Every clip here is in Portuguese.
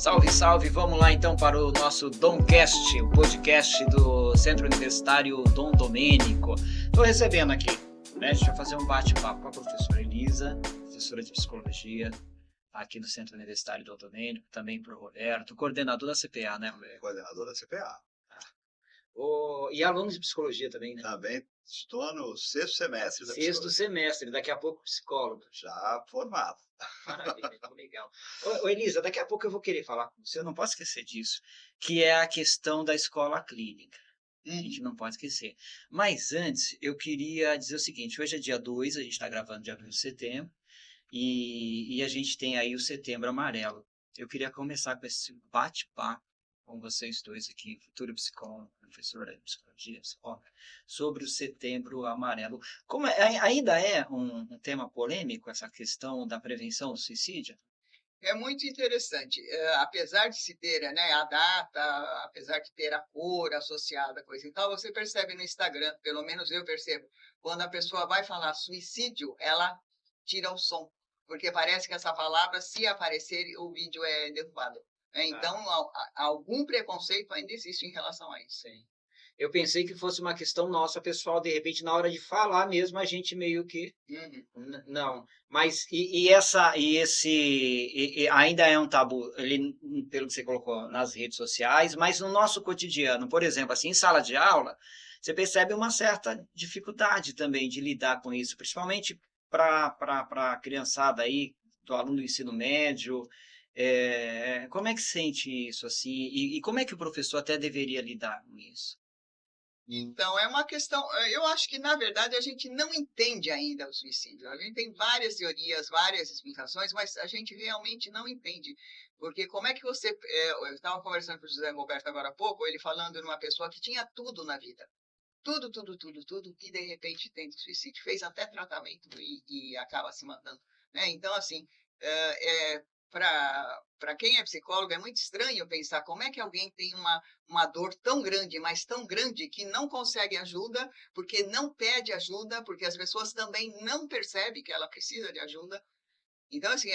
Salve, salve! Vamos lá então para o nosso Domcast, o podcast do Centro Universitário Dom Domênico. Estou recebendo aqui, né? Deixa eu fazer um bate-papo com a professora Elisa, professora de Psicologia, aqui no Centro Universitário Dom Domênico, também para o Roberto, coordenador da CPA, né, Roberto? Coordenador da CPA. E aluno de Psicologia também, né? Também estou no sexto semestre da Sexto Psicologia. semestre, daqui a pouco psicólogo. Já formado. Maravilha, muito legal. Ô, Elisa, daqui a pouco eu vou querer falar com você, eu não posso esquecer disso, que é a questão da escola clínica. A gente não pode esquecer. Mas antes, eu queria dizer o seguinte, hoje é dia 2, a gente está gravando dia 2 de setembro, e a gente tem aí o Setembro Amarelo. Eu queria começar com esse bate-papo com vocês dois aqui, futuro psicólogo, professora de psicologia, psicóloga, sobre o Setembro Amarelo. Ainda é um tema polêmico essa questão da prevenção do suicídio? É muito interessante. Apesar de se ter, né, a data, apesar de ter a cor associada, coisa e tal, você percebe no Instagram, pelo menos eu percebo, quando a pessoa vai falar suicídio, ela tira o som, porque parece que essa palavra, se aparecer, o vídeo é derrubado. Então, algum preconceito ainda existe em relação a isso. Sim. Eu pensei que fosse uma questão nossa, pessoal, de repente, na hora de falar mesmo, a gente meio que... Não, mas ainda é um tabu, ele, pelo que você colocou nas redes sociais, mas no nosso cotidiano, por exemplo, assim, em sala de aula, você percebe uma certa dificuldade também de lidar com isso, principalmente para a criançada aí, do aluno do ensino médio. Como é que sente isso, assim, e como é que o professor até deveria lidar com isso? Então, é uma questão. Eu acho que, na verdade, a gente não entende ainda o suicídio. A gente tem várias teorias, várias explicações, mas a gente realmente não entende. Porque como é que você. Eu estava conversando com o José Roberto agora há pouco, ele falando numa pessoa que tinha tudo na vida. Tudo, tudo, tudo, tudo, e de repente tem suicídio, fez até tratamento e acaba se matando. Né? Então, assim, para quem é psicólogo, é muito estranho pensar como é que alguém tem uma dor tão grande, mas tão grande, que não consegue ajuda, porque não pede ajuda, porque as pessoas também não percebem que ela precisa de ajuda. Então, assim,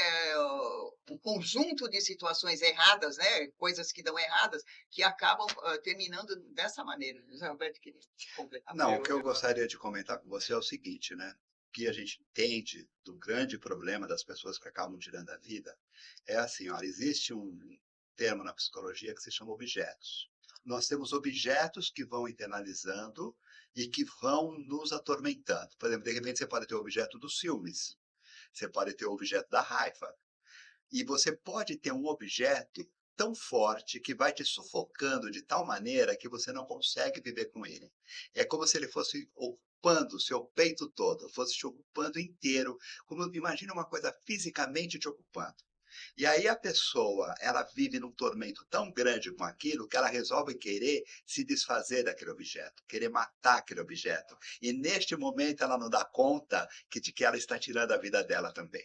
um conjunto de situações erradas, né, coisas que dão erradas, que acabam terminando dessa maneira. Roberto, queria completar. Não, o que eu gostaria de comentar com você é o seguinte, né? O que a gente entende do grande problema das pessoas que acabam tirando a vida é assim, olha, existe um termo na psicologia que se chama objetos. Nós temos objetos que vão internalizando e que vão nos atormentando. Por exemplo, de repente você pode ter o objeto dos ciúmes, você pode ter o objeto da raiva, e você pode ter um objeto tão forte que vai te sufocando de tal maneira que você não consegue viver com ele. É como se ele fosse ocupando o seu peito todo, fosse te ocupando inteiro. Imagina uma coisa fisicamente te ocupando. E aí a pessoa, ela vive num tormento tão grande com aquilo que ela resolve querer se desfazer daquele objeto, querer matar aquele objeto. E neste momento ela não dá conta de que ela está tirando a vida dela também.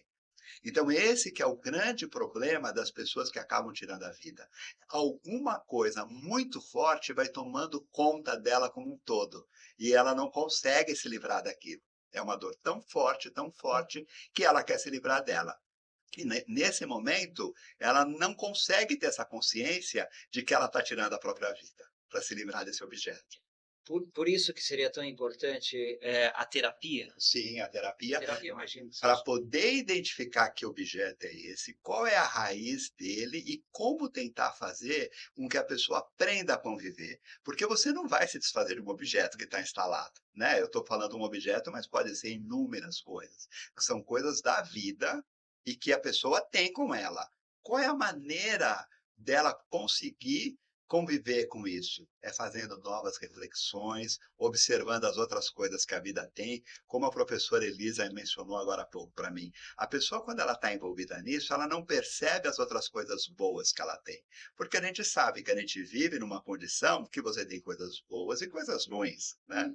Então esse que é o grande problema das pessoas que acabam tirando a vida. Alguma coisa muito forte vai tomando conta dela como um todo, e ela não consegue se livrar daquilo. É uma dor tão forte, que ela quer se livrar dela. E nesse momento, ela não consegue ter essa consciência de que ela está tirando a própria vida, para se livrar desse objeto. Por isso que seria tão importante a terapia? Sim, a terapia, imagino. para poder identificar que objeto é esse, qual é a raiz dele e como tentar fazer com que a pessoa aprenda a conviver. Porque você não vai se desfazer de um objeto que está instalado, né? Eu estou falando um objeto, mas pode ser inúmeras coisas, que são coisas da vida e que a pessoa tem com ela. Qual é a maneira dela conseguir conviver com isso? É fazendo novas reflexões, observando as outras coisas que a vida tem, como a professora Elisa mencionou agora há pouco para mim. A pessoa, quando ela está envolvida nisso, ela não percebe as outras coisas boas que ela tem. Porque a gente sabe que a gente vive numa condição que você tem coisas boas e coisas ruins, né?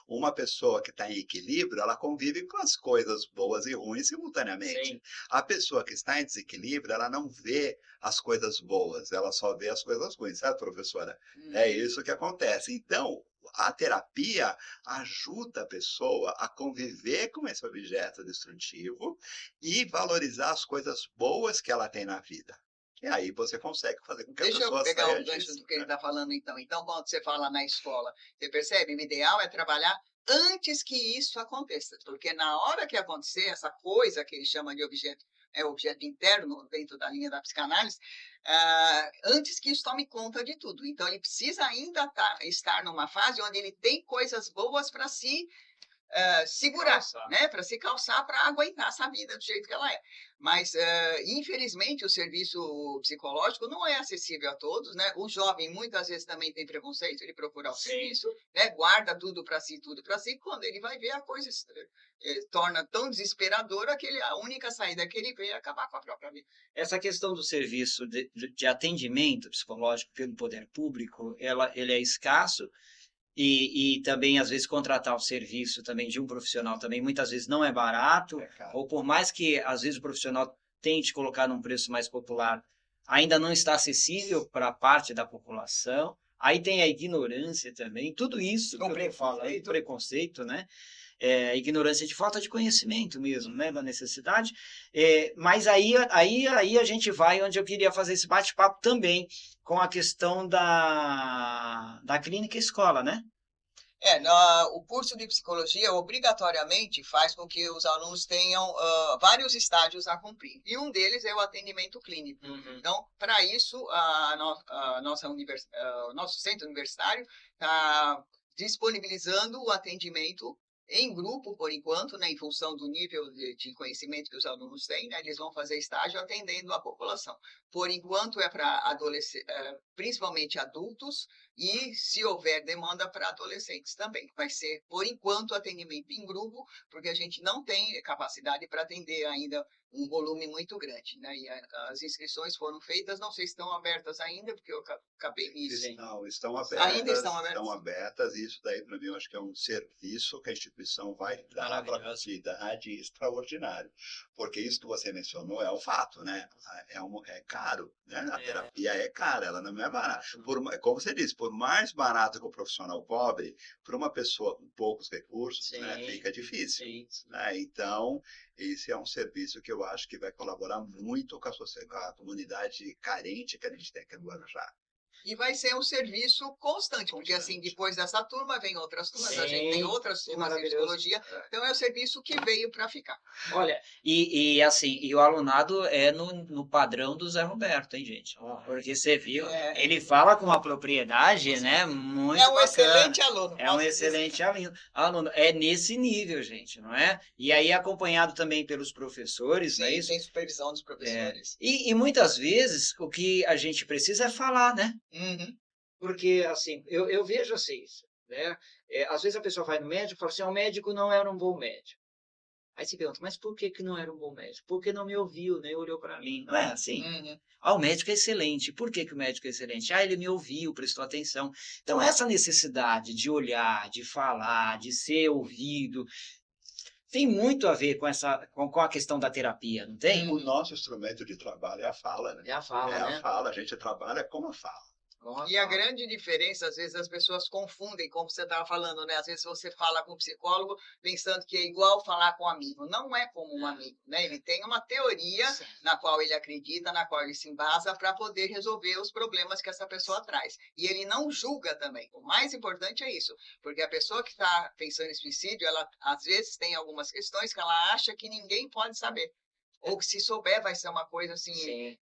Uma pessoa que está em equilíbrio, ela convive com as coisas boas e ruins simultaneamente. Sim. A pessoa que está em desequilíbrio, ela não vê as coisas boas, ela só vê as coisas ruins, certo, professora? É isso que acontece. Então, a terapia ajuda a pessoa a conviver com esse objeto destrutivo e valorizar as coisas boas que ela tem na vida. E aí você consegue fazer com que a Deixa eu pessoa pegar saia o gancho disso, do que ele né? está falando, então. Então, quando você fala na escola, você percebe? O ideal é trabalhar antes que isso aconteça, porque na hora que acontecer essa coisa que ele chama de objeto, objeto interno, dentro da linha da psicanálise, antes que isso tome conta de tudo. Então, ele precisa ainda estar numa fase onde ele tem coisas boas para se segurar, Calçar. né, para se calçar, para aguentar essa vida do jeito que ela é. Mas, infelizmente, o serviço psicológico não é acessível a todos, né? O jovem muitas vezes também tem preconceito, ele procura o Sim. serviço, né? Guarda tudo para si, quando ele vai ver a coisa torna tão desesperadora que a única saída que ele vê é acabar com a própria vida. Essa questão do serviço de atendimento psicológico pelo poder público, ele é escasso. E também, às vezes, contratar o serviço também de um profissional também, muitas vezes não é barato, É caro. ou por mais que, às vezes, o profissional tente colocar num preço mais popular, ainda não está acessível para parte da população. Aí tem a ignorância também, tudo isso que eu tô falando, preconceito, né? Ignorância de falta de conhecimento mesmo, né, da necessidade. Mas aí a gente vai onde eu queria fazer esse bate-papo também, com a questão da clínica escola, né? O curso de psicologia obrigatoriamente faz com que os alunos tenham vários estágios a cumprir. E um deles é o atendimento clínico. Uhum. Então, para isso, o nosso centro universitário está disponibilizando o atendimento em grupo, por enquanto, né, em função do nível de conhecimento que os alunos têm, né, eles vão fazer estágio atendendo a população. Por enquanto, é para principalmente adultos, e se houver demanda para adolescentes também. Vai ser, por enquanto, atendimento em grupo, porque a gente não tem capacidade para atender ainda um volume muito grande, né? E as inscrições foram feitas, não sei se estão abertas ainda, porque eu acabei me... Não, estão abertas. Ainda estão abertas? Estão abertas, e isso daí, para mim, eu acho que é um serviço que a instituição vai dar para a comunidade extraordinário. Porque isso que você mencionou é o fato, né? É caro, né? A terapia é cara, ela não é barata. Como você disse, por mais barato que o profissional pobre, para uma pessoa com poucos recursos, né, fica difícil. Sim. Né? Então, esse é um serviço que eu acho que vai colaborar muito com a comunidade carente que a gente tem aqui no Guarujá. E vai ser um serviço constante, porque assim, depois dessa turma vem outras turmas, a gente tem outras turmas de psicologia, então é o serviço que veio para ficar. Olha, assim, o alunado é no padrão do Zé Roberto, hein, gente? Porque você viu, ele fala com uma propriedade, né, muito É um bacana. excelente aluno. É um excelente aluno. É nesse nível, gente, não é? E aí acompanhado também pelos professores, Sim, não é isso? tem supervisão dos professores. E muitas vezes o que a gente precisa é falar, né? Uhum. Porque, assim, eu vejo assim, né? Às vezes a pessoa vai no médico e fala assim, o médico não era um bom médico. Aí você pergunta, mas por que não era um bom médico? Porque não me ouviu, nem olhou para mim. Não é assim? Uhum. O médico é excelente. Por que o médico é excelente? ele me ouviu, prestou atenção. Então, essa necessidade de olhar, de falar, de ser ouvido, tem muito a ver com a questão da terapia, não tem? O nosso instrumento de trabalho é a fala, né? É a fala, É né? a fala, a gente trabalha com a fala. E a grande diferença, às vezes, as pessoas confundem, como você estava falando, né? Às vezes você fala com um psicólogo pensando que é igual falar com um amigo. Não é como um amigo, né? Ele tem uma teoria na qual ele acredita, na qual ele se embasa para poder resolver os problemas que essa pessoa traz. E ele não julga também. O mais importante é isso, porque a pessoa que está pensando em suicídio, ela às vezes tem algumas questões que ela acha que ninguém pode saber. Ou que se souber vai ser uma coisa assim,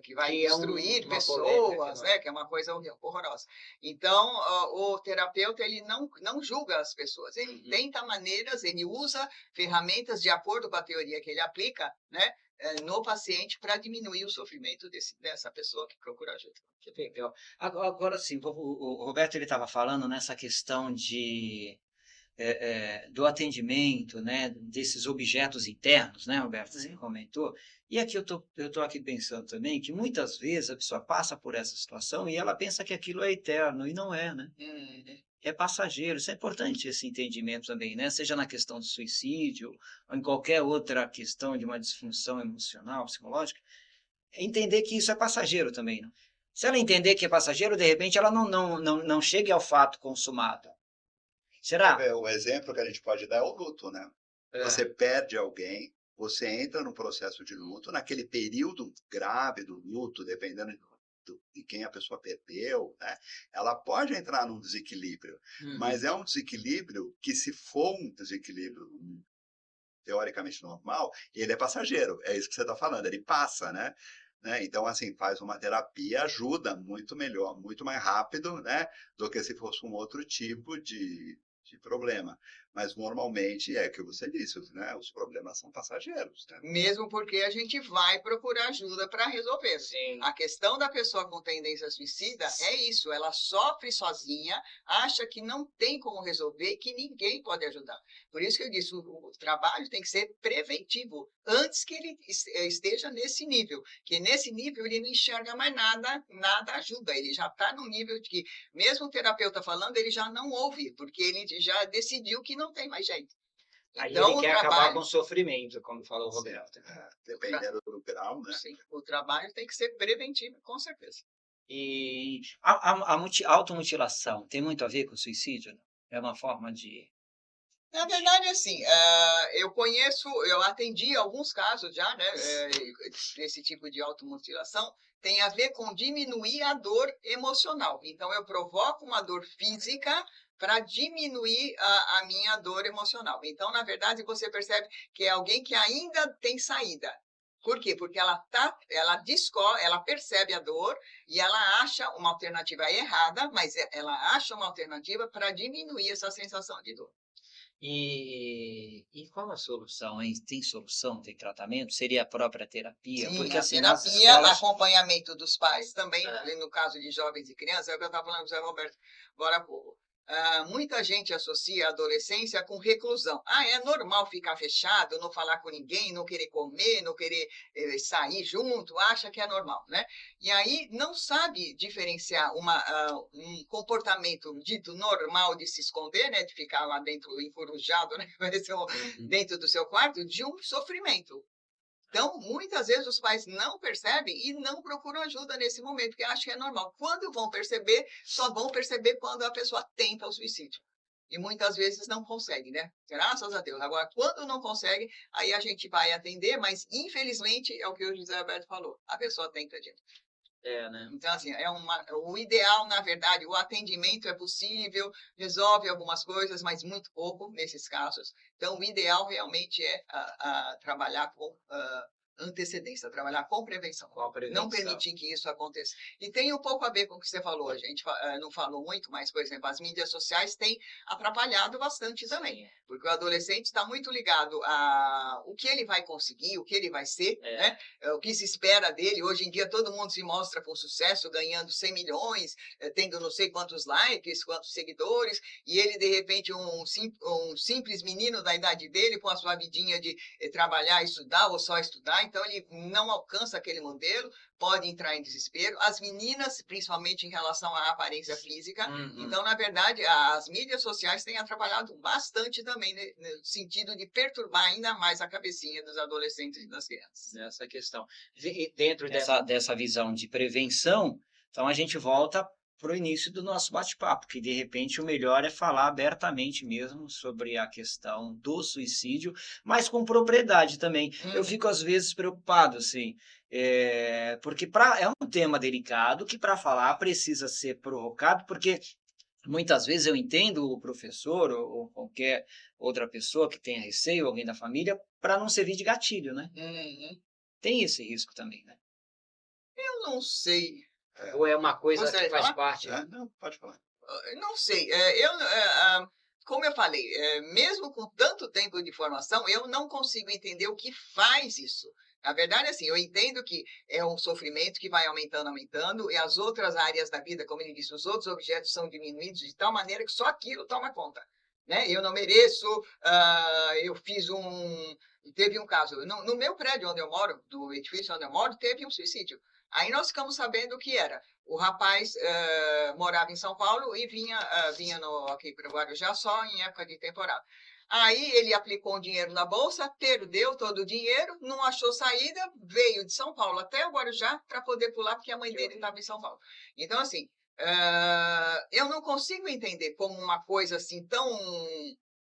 que vai destruir pessoas, né? Que é uma coisa horrorosa. Então, o terapeuta, ele não julga as pessoas, ele tenta maneiras, ele usa ferramentas de acordo com a teoria que ele aplica, né? No paciente para diminuir o sofrimento dessa pessoa que procura ajuda. Que legal. Agora sim, o Roberto estava falando nessa questão do atendimento, né, desses objetos internos, né, Roberto, você comentou, e aqui eu tô aqui pensando também que muitas vezes a pessoa passa por essa situação e ela pensa que aquilo é eterno, e não é, né? É passageiro, isso é importante esse entendimento também, né, seja na questão do suicídio, ou em qualquer outra questão de uma disfunção emocional, psicológica, entender que isso é passageiro também, né? Se ela entender que é passageiro, de repente ela não chegue ao fato consumado. Será? O exemplo que a gente pode dar é o luto, né? Você perde alguém, você entra num processo de luto, naquele período grave do luto, dependendo de quem a pessoa perdeu, né, ela pode entrar num desequilíbrio, mas Uhum. é um desequilíbrio que, se for um desequilíbrio teoricamente normal, ele é passageiro, é isso que você está falando, ele passa, né? Então, assim, faz uma terapia, ajuda muito melhor, muito mais rápido, né, do que se fosse um outro tipo de problema. Mas, normalmente, é o que você disse, né, os problemas são passageiros, né? Mesmo porque a gente vai procurar ajuda para resolver. Sim. A questão da pessoa com tendência suicida é isso, ela sofre sozinha, acha que não tem como resolver, que ninguém pode ajudar. Por isso que eu disse, o trabalho tem que ser preventivo, antes que ele esteja nesse nível, que nesse nível ele não enxerga mais nada, nada ajuda, ele já está no nível de que, mesmo o terapeuta falando, ele já não ouve, porque ele já decidiu que não tem mais jeito. Aí Então, ele o quer acabar com trabalho, o sofrimento, como falou o Sim, Roberto. dependendo do grau, né? sim, o trabalho tem que ser preventivo, com certeza. E a automutilação tem muito a ver com o suicídio? Né? É uma forma de... Na verdade, assim, eu atendi alguns casos já, né, desse tipo de automutilação, tem a ver com diminuir a dor emocional. Então, eu provoco uma dor física para diminuir a minha dor emocional. Então, na verdade, você percebe que é alguém que ainda tem saída. Por quê? Porque ela percebe a dor e ela acha uma alternativa errada, mas ela acha uma alternativa para diminuir essa sensação de dor. E qual a solução, hein? Tem solução, tem tratamento? Seria a própria terapia? Sim, Porque a assim, nas terapia, escolas... acompanhamento dos pais também, É, no caso de jovens e crianças, é o que eu estava falando com o Zé Roberto agora há pouco. Muita gente associa a adolescência com reclusão. É normal ficar fechado, não falar com ninguém, não querer comer, não querer sair junto, acha que é normal, né? E aí não sabe diferenciar um comportamento dito normal de se esconder, né? De ficar lá dentro enferrujado, né? uhum. Dentro do seu quarto, de um sofrimento. Então, muitas vezes os pais não percebem e não procuram ajuda nesse momento, porque acham que é normal. Quando vão perceber, só vão perceber quando a pessoa tenta o suicídio. E muitas vezes não consegue, né? Graças a Deus. Agora, quando não consegue, aí a gente vai atender, mas infelizmente é o que o José Alberto falou. A pessoa tenta de novo. É, né? Então, assim, o ideal, na verdade, o atendimento é possível, resolve algumas coisas, mas muito pouco nesses casos. Então, o ideal realmente é trabalhar com antecedência, trabalhar com prevenção. Com a Não prevenção. permitir que isso aconteça. E tem um pouco a ver com o que você falou, a gente não falou muito, mas, por exemplo, as mídias sociais têm atrapalhado bastante também. Sim. Porque o adolescente está muito ligado a o que ele vai conseguir, o que ele vai ser, É. né? O que se espera dele. Hoje em dia, todo mundo se mostra com sucesso, ganhando 100 milhões, tendo não sei quantos likes, quantos seguidores, e ele, de repente, um simples menino da idade dele, com a sua vidinha de trabalhar, estudar ou só estudar, então ele não alcança aquele modelo, pode entrar em desespero. As meninas, principalmente em relação à aparência física. Uhum. Então, na verdade, as mídias sociais têm atrapalhado bastante também, né, no sentido de perturbar ainda mais a cabecinha dos adolescentes e das crianças. Nessa questão. E dentro dessa visão de prevenção, então a gente volta para o início do nosso bate-papo, que de repente o melhor é falar abertamente mesmo sobre a questão do suicídio, mas com propriedade também. Eu fico às vezes preocupado, assim, porque é um tema delicado que para falar precisa ser provocado, porque muitas vezes eu entendo o professor ou qualquer outra pessoa que tenha receio, alguém da família, para não servir de gatilho, né? Uhum. Tem esse risco também, né? Eu não sei. Ou é uma coisa Gostaria que de faz falar? parte? Não, pode falar. Não sei. Como eu falei, mesmo com tanto tempo de formação, eu não consigo entender o que faz isso. Na verdade, assim, eu entendo que é um sofrimento que vai aumentando, aumentando, e as outras áreas da vida, como ele disse, os outros objetos são diminuídos de tal maneira que só aquilo toma conta. Né? Eu não mereço, eu fiz teve um caso, no meu prédio onde eu moro, do edifício onde eu moro, teve um suicídio. Aí nós ficamos sabendo o que era. O rapaz morava em São Paulo e vinha aqui para o Guarujá só em época de temporada. Aí ele aplicou um dinheiro na bolsa, perdeu todo o dinheiro, não achou saída, veio de São Paulo até o Guarujá para poder pular, porque a mãe dele estava em São Paulo. Então, assim, eu não consigo entender como uma coisa assim tão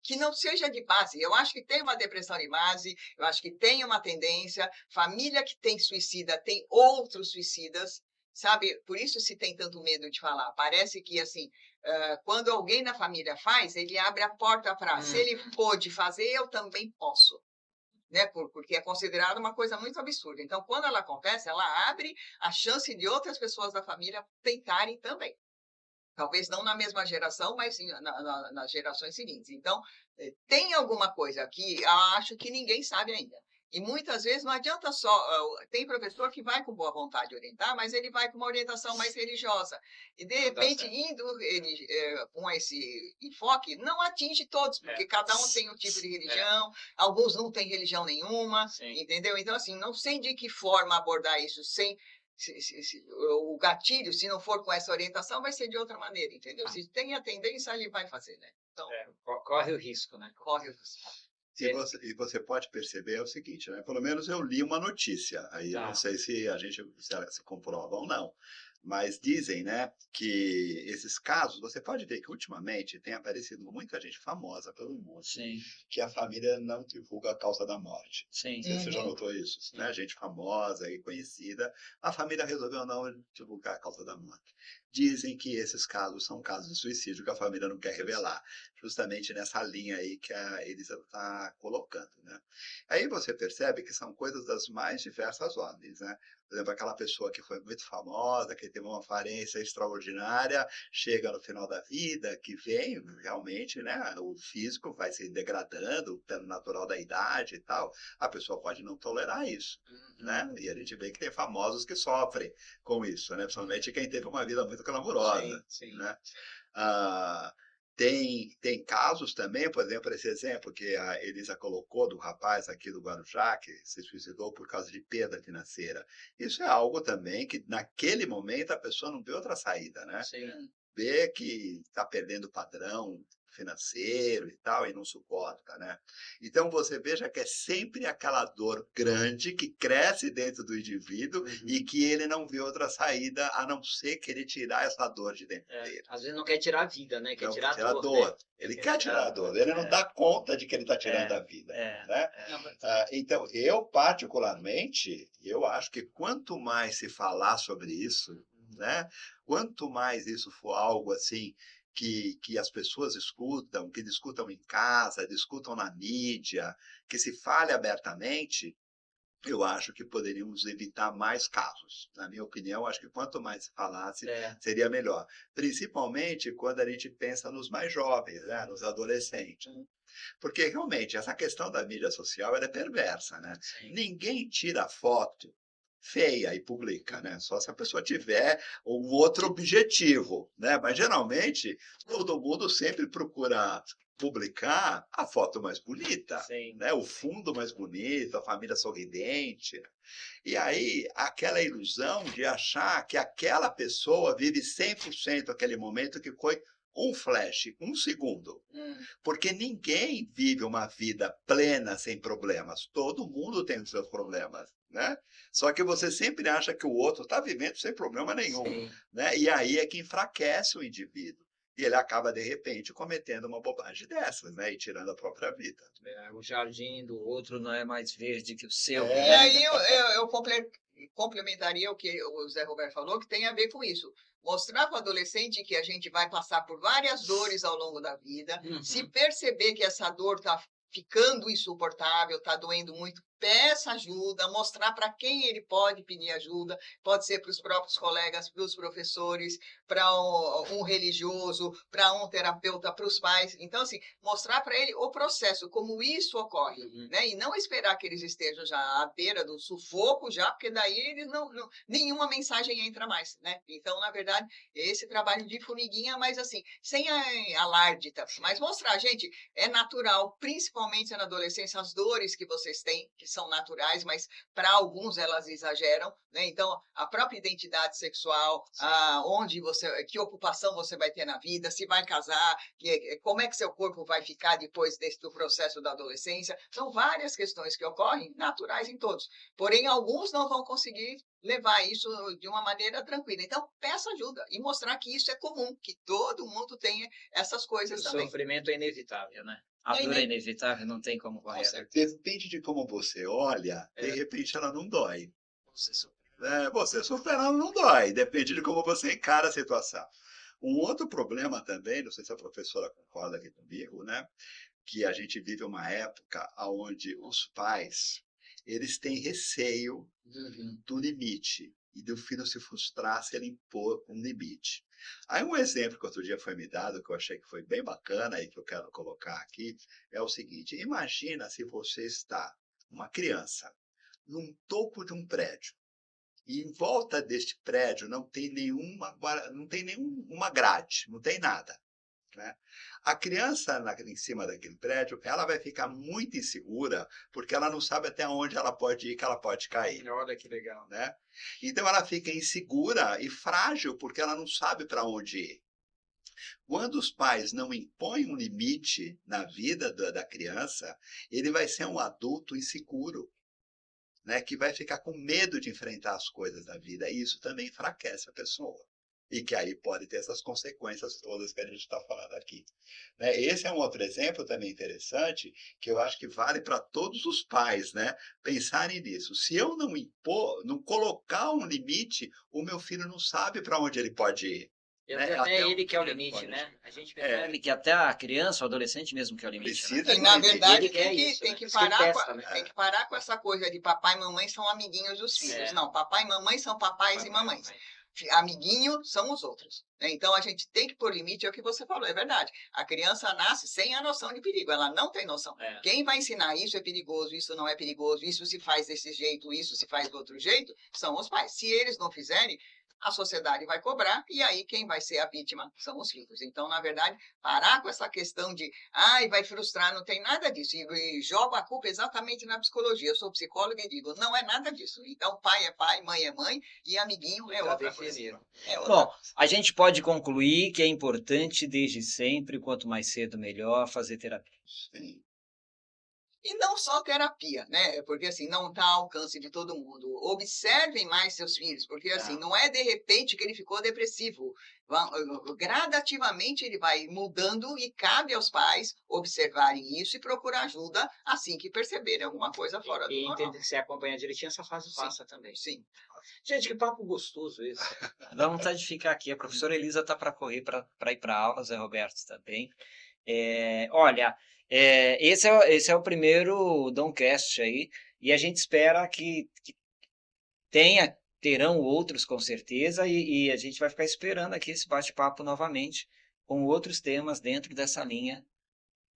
que não seja de base. Eu acho que tem uma depressão de base, eu acho que tem uma tendência, família que tem suicida tem outros suicidas, sabe? Por isso se tem tanto medo de falar. Parece que, assim, quando alguém na família faz, ele abre a porta para, se ele pôde fazer, eu também posso. Né? Porque é considerado uma coisa muito absurda. Então, quando ela acontece, ela abre a chance de outras pessoas da família tentarem também. Talvez não na mesma geração, mas sim nas gerações seguintes. Então, tem alguma coisa que eu acho que ninguém sabe ainda. E muitas vezes não adianta só. Tem professor que vai com boa vontade orientar, mas ele vai com uma orientação mais religiosa. E, de repente, indo com esse enfoque, não atinge todos, porque cada um tem um tipo de religião, alguns não têm religião nenhuma, entendeu? Então, assim, não sei de que forma abordar isso sem. O gatilho, se não for com essa orientação, vai ser de outra maneira, entendeu? Se tem a tendência, ele vai fazer, né? Então, corre o risco, né? Corre o risco. E você pode perceber o seguinte, né? Pelo menos eu li uma notícia, aí eu não sei se a gente se comprova ou não, mas dizem, né, que esses casos, você pode ver que ultimamente tem aparecido muita gente famosa pelo mundo, que a família não divulga a causa da morte. Você já notou isso? Né? Gente famosa e conhecida, a família resolveu não divulgar a causa da morte. Dizem que esses casos são casos de suicídio que a família não quer revelar, justamente nessa linha aí que a Elisa está colocando, né? Aí você percebe que são coisas das mais diversas ordens, né? Por exemplo, aquela pessoa que foi muito famosa, que teve uma aparência extraordinária, chega no final da vida, que vem realmente, né? O físico vai se degradando, pelo natural da idade e tal. A pessoa pode não tolerar isso, né? E a gente vê que tem famosos que sofrem com isso, né? Principalmente quem teve uma vida muito glamourosa, né? Tem casos também, por exemplo, esse exemplo que a Elisa colocou do rapaz aqui do Guarujá, que se suicidou por causa de perda financeira. Isso é algo também que, naquele momento, a pessoa não vê outra saída, né? Vê que está perdendo o padrão financeiro e tal, e não suporta, né? Então, você veja que é sempre aquela dor grande que cresce dentro do indivíduo e que ele não vê outra saída a não ser querer tirar essa dor de dentro dele. Às vezes não quer tirar a vida, né? Quer tirar a dor. Né? Ele quer tirar a dor, ele não dá conta de que ele está tirando a vida. Né? Então, eu particularmente, eu acho que quanto mais se falar sobre isso, né? Quanto mais isso for algo assim que as pessoas escutam, que discutam em casa, discutam na mídia, que se fale abertamente, eu acho que poderíamos evitar mais casos. Na minha opinião, acho que quanto mais se falasse, seria melhor. Principalmente quando a gente pensa nos mais jovens, né? Nos adolescentes. Porque, realmente, essa questão da mídia social ela é perversa, né? Ninguém tira foto feia e publica, né? Só se a pessoa tiver um outro objetivo, né? Mas geralmente todo mundo sempre procura publicar a foto mais bonita, né? O fundo mais bonito, a família sorridente. E aí aquela ilusão de achar que aquela pessoa vive 100% aquele momento que foi um flash, um segundo. Porque ninguém vive uma vida plena sem problemas. Todo mundo tem os seus problemas, né? Só que você sempre acha que o outro está vivendo sem problema nenhum, né? E aí é que enfraquece o indivíduo. E ele acaba, de repente, cometendo uma bobagem dessas, né? E tirando a própria vida. O jardim do outro não é mais verde que o seu. E aí eu complementaria o que o Zé Roberto falou, que tem a ver com isso. Mostrar para o adolescente que a gente vai passar por várias dores ao longo da vida, se perceber que essa dor está ficando insuportável, está doendo muito, peça ajuda, mostrar para quem ele pode pedir ajuda, pode ser para os próprios colegas, para os professores, para um religioso, para um terapeuta, para os pais. Então, assim, mostrar para ele o processo, como isso ocorre, né? E não esperar que eles estejam já à beira do sufoco já, porque daí eles nenhuma mensagem entra mais, né? Então, na verdade, esse trabalho de formiguinha, mas assim, sem alarde, mas mostrar, gente, é natural, principalmente na adolescência, as dores que vocês têm, que são naturais, mas para alguns elas exageram, né? Então, a própria identidade sexual, que ocupação você vai ter na vida, se vai casar, como é que seu corpo vai ficar depois do processo da adolescência. São várias questões que ocorrem, naturais em todos. Porém, alguns não vão conseguir levar isso de uma maneira tranquila. Então, peça ajuda e mostrar que isso é comum, que todo mundo tem essas coisas também. O sofrimento é inevitável, né? A dor é inevitável, não tem como Com correr. certeza. Depende de como você olha, de repente ela não dói. Você sofreu. Você superando não dói, depende de como você encara a situação. Um outro problema também, não sei se a professora concorda aqui comigo, né? Que a gente vive uma época onde os pais, eles têm receio do limite e do filho se frustrar se ele impor um limite. Aí um exemplo que outro dia foi me dado, que eu achei que foi bem bacana e que eu quero colocar aqui, é o seguinte: imagina se você está, uma criança, num topo de um prédio, e em volta deste prédio não tem nenhuma grade, não tem nada, né? A criança em cima daquele prédio, ela vai ficar muito insegura, porque ela não sabe até onde ela pode ir, que ela pode cair, Olha que legal. né? Então ela fica insegura e frágil, porque ela não sabe para onde ir. Quando os pais não impõem um limite na vida da criança, ele vai ser um adulto inseguro, né, que vai ficar com medo de enfrentar as coisas da vida, e isso também enfraquece a pessoa. E que aí pode ter essas consequências todas que a gente está falando aqui, né? Esse é um outro exemplo também interessante, que eu acho que vale para todos os pais, né, pensarem nisso. Se eu não impor, não colocar um limite, o meu filho não sabe para onde ele pode ir. Até ele que é o limite, né? A gente percebe que até a criança, o adolescente mesmo que é o limite. Precisa. E, na Ele verdade, quer tem isso, que né? Isso que parar ele com testa, né? tem que parar com essa coisa de papai e mamãe são amiguinhos dos filhos. É. Não, papai e mamãe são papais e mamães. Amiguinho são os outros. Então, a gente tem que pôr limite, é o que você falou, é verdade. A criança nasce sem a noção de perigo, ela não tem noção. É. Quem vai ensinar isso é perigoso, isso não é perigoso, isso se faz desse jeito, isso se faz do outro jeito, são os pais. Se eles não fizerem, a sociedade vai cobrar, e aí quem vai ser a vítima são os filhos. Então, na verdade, parar com essa questão de, vai frustrar, não tem nada disso. E jogo a culpa exatamente na psicologia. Eu sou psicóloga e digo, não é nada disso. Então, pai é pai, mãe é mãe, e amiguinho é outra coisa. É outra Bom, coisa. a gente pode concluir que é importante desde sempre, quanto mais cedo melhor, fazer terapia. Sim. E não só terapia, né? Porque assim, não está ao alcance de todo mundo. Observem mais seus filhos, porque assim, não é de repente que ele ficou depressivo. Gradativamente ele vai mudando e cabe aos pais observarem isso e procurar ajuda assim que perceberem alguma coisa fora do normal. entender se acompanhar direitinho, essa fase passa também. Sim. Gente, que papo gostoso esse. Dá vontade de ficar aqui. A professora Elisa está para correr para ir para aula, Zé Roberto também. Olha, esse é o primeiro Domcast aí, e a gente espera que terão outros com certeza, e a gente vai ficar esperando aqui esse bate-papo novamente com outros temas dentro dessa linha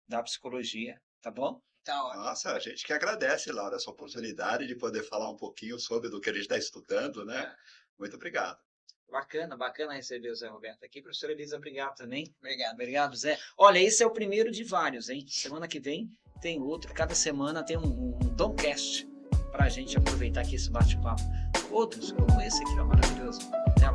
da psicologia, tá bom? Tá ótimo. Nossa, a gente que agradece, Laura, essa oportunidade de poder falar um pouquinho sobre do que a gente está estudando, né? Muito obrigado. Bacana receber o Zé Roberto aqui. Professora Elisa, obrigado também. Obrigado. Obrigado, Zé. Olha, esse é o primeiro de vários, hein? Semana que vem tem outro. Cada semana tem um Domcast para a gente aproveitar aqui esse bate-papo. Outros, como esse aqui, ó, maravilhoso. Até a